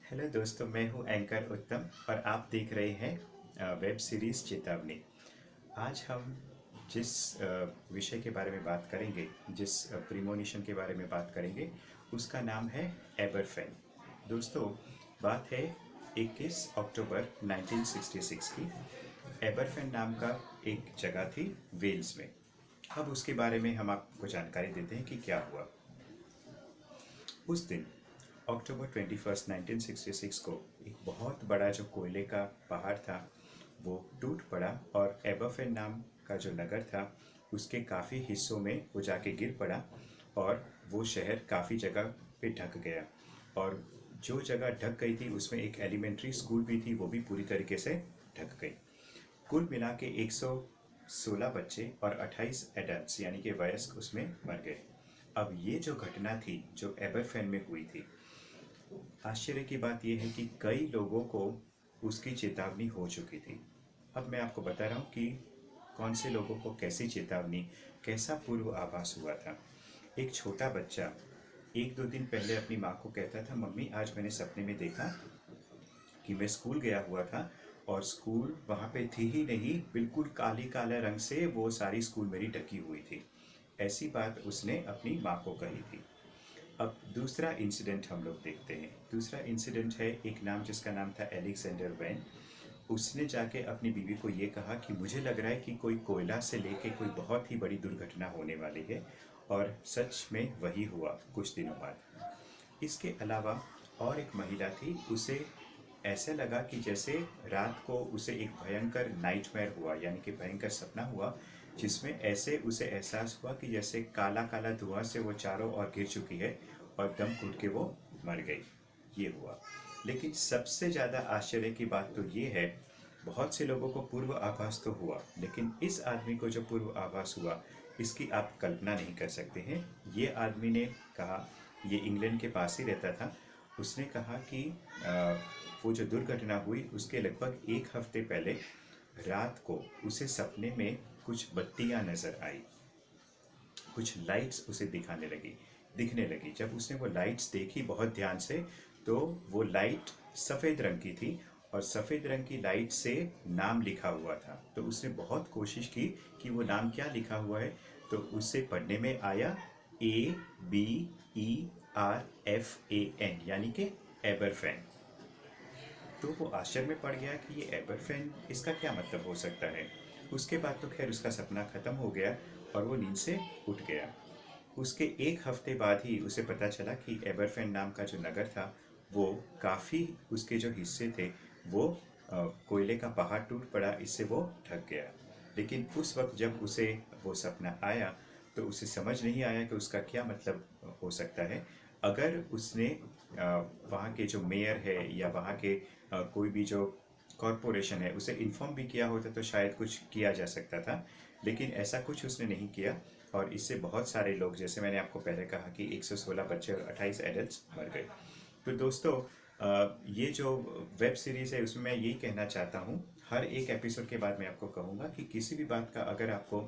Hello दोस्तों, मैं हूं एंकर उत्तम और आप देख रहे हैं वेब सीरीज़ चेतावनी। आज हम जिस विषय के बारे में बात करेंगे, जिस प्रीमोनिशन के बारे में बात करेंगे, उसका नाम है एबरफेन। दोस्तों, बात है 21 अक्टूबर 1966 की। एबरफेन नाम का एक जगह थी वेल्स में। अब उसके बारे में हम आपको जानकारी देते हैं कि क्या हुआ। उस दिन अक्टूबर 21 1966 को एक बहुत बड़ा जो कोयले का पहाड़ था वो टूट पड़ा और एबरफेन नाम का जो नगर था उसके काफ़ी हिस्सों में वो जाके गिर पड़ा और वो शहर काफ़ी जगह पे ढक गया। और जो जगह ढक गई थी उसमें एक एलिमेंट्री स्कूल भी थी, वो भी पूरी तरीके से ढक गई। कुल मिला के 116 बच्चे और 28 एडल्ट्स यानी कि वयस्क उसमें मर गए। अब ये जो घटना थी जो एबरफेन में हुई थी, आश्चर्य की बात यह है कि कई लोगों को उसकी चेतावनी हो चुकी थी। अब मैं आपको बता रहा हूँ कि कौन से लोगों को कैसी चेतावनी, कैसा पूर्व आभास हुआ था। एक छोटा बच्चा 1-2 दिन पहले अपनी माँ को कहता था, मम्मी आज मैंने सपने में देखा कि मैं स्कूल गया हुआ था और स्कूल वहाँ पे थी ही नहीं, बिल्कुल काली काले रंग से वो सारी स्कूल मेरी ढकी हुई थी। ऐसी बात उसने अपनी माँ को कही थी। अब दूसरा इंसिडेंट हम लोग देखते हैं। दूसरा इंसिडेंट है एक नाम जिसका नाम था एलेक्जेंडर वैन। उसने जाके अपनी बीवी को ये कहा कि मुझे लग रहा है कि कोई कोयला से लेके कोई बहुत ही बड़ी दुर्घटना होने वाली है, और सच में वही हुआ कुछ दिनों बाद। इसके अलावा और एक महिला थी, उसे ऐसे लगा कि जैसे रात को उसे एक भयंकर नाइटमेयर हुआ, यानी कि भयंकर सपना हुआ, जिसमें ऐसे उसे एहसास हुआ कि जैसे काला काला धुआं से वो चारों ओर घिर चुकी है और दम घुट के वो मर गई। ये हुआ। लेकिन सबसे ज़्यादा आश्चर्य की बात तो ये है, बहुत से लोगों को पूर्व आभास तो हुआ, लेकिन इस आदमी को जो पूर्व आभास हुआ इसकी आप कल्पना नहीं कर सकते हैं। ये आदमी ने कहा, ये इंग्लैंड के पास ही रहता था, उसने कहा कि वो जो दुर्घटना हुई उसके लगभग एक हफ्ते पहले रात को उसे सपने में कुछ बत्तियां नजर आई, कुछ लाइट्स उसे दिखने लगी। जब उसने वो लाइट्स देखी बहुत ध्यान से, तो वो लाइट सफ़ेद रंग की थी और सफ़ेद रंग की लाइट से नाम लिखा हुआ था। तो उसने बहुत कोशिश की कि वो नाम क्या लिखा हुआ है, तो उससे पढ़ने में आया ABERFAN, यानी कि एबरफेन। तो वो आश्चर्य में पड़ गया कि ये एबरफेन, इसका क्या मतलब हो सकता है। उसके बाद तो खैर उसका सपना खत्म हो गया और वो नींद से उठ गया। उसके एक हफ्ते बाद ही उसे पता चला कि एबरफेन नाम का जो नगर था वो काफ़ी, उसके जो हिस्से थे वो कोयले का पहाड़ टूट पड़ा, इससे वो ढक गया। लेकिन उस वक्त जब उसे वो सपना आया तो उसे समझ नहीं आया कि उसका क्या मतलब हो सकता है। अगर उसने वहाँ के जो मेयर है या वहाँ के कोई भी जो कॉरपोरेशन है उसे इन्फॉर्म भी किया होता तो शायद कुछ किया जा सकता था, लेकिन ऐसा कुछ उसने नहीं किया। और इससे बहुत सारे लोग, जैसे मैंने आपको पहले कहा कि 116 बच्चे और 28 एडल्ट्स मर गए। तो दोस्तों, ये जो वेब सीरीज़ है उसमें मैं यही कहना चाहता हूँ, हर एक एपिसोड के बाद मैं आपको कहूँगा कि किसी भी बात का अगर आपको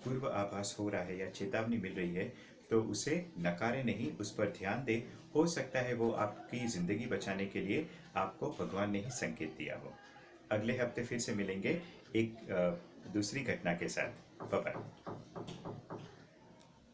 पूर्व आभास हो रहा है या चेतावनी मिल रही है तो उसे नकारे नहीं, उस पर ध्यान दें। हो सकता है वो आपकी ज़िंदगी बचाने के लिए आपको भगवान ने ही संकेत दिया हो। अगले हफ्ते फिर से मिलेंगे एक दूसरी घटना के साथ। Bye bye.